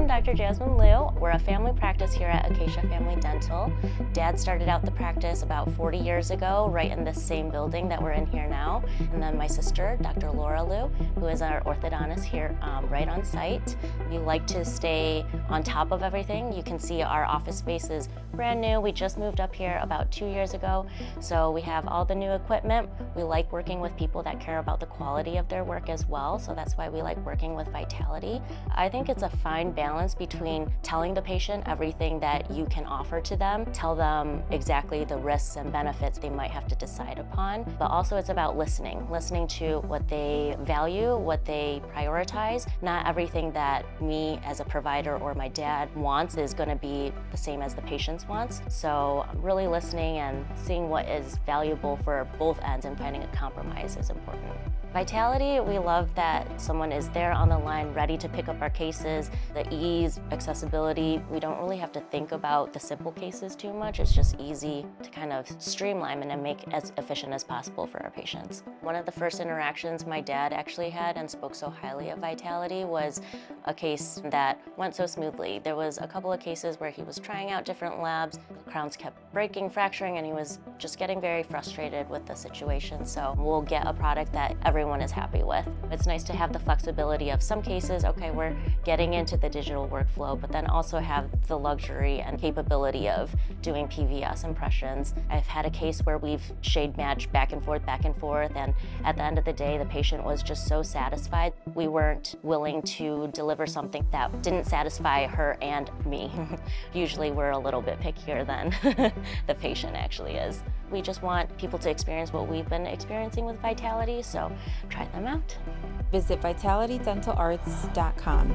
I'm Dr. Jasmine Liu. We're a family practice here at Acacia Family Dental. Dad started out the practice about 40 years ago, right in this same building that we're in here now. And then my sister, Dr. Liu, who is our orthodontist here right on site. We like to stay on top of everything. You can see our office space is brand new. We just moved up here about 2 years ago, so we have all the new equipment. We like working with people that care about the quality of their work as well, so that's why we like working with Vitality. I think it's a fine balance between telling the patient everything that you can offer to them, tell them exactly the risks and benefits they might have to decide upon, but also it's about listening to what they value, what they prioritize. Not everything that me as a provider or my dad wants is going to be the same as the patient's wants. So really listening and seeing what is valuable for both ends and finding a compromise is important. Vitality, we love that someone is there on the line ready to pick up our cases. The ease, accessibility, we don't really have to think about the simple cases too much. It's just easy to kind of streamline and make it as efficient as possible for our patients. One of the first interactions my dad actually had and spoke so highly of Vitality was a case that went so smoothly. There was a couple of cases where he was trying out different labs, the crowns kept breaking, fracturing, and he was just getting very frustrated with the situation. So we'll get a product that everyone is happy with. It's nice to have the flexibility of some cases, okay, we're getting into the digital workflow, but then also have the luxury and capability of doing PVS impressions. I've had a case where we've shade matched back and forth, and at the end of the day, the patient was just so satisfied. We weren't willing to deliver something that didn't satisfy her and me. Usually we're a little bit pickier than the patient actually is. We just want people to experience what we've been experiencing with Vitality, so try them out. Visit vitalitydentalarts.com.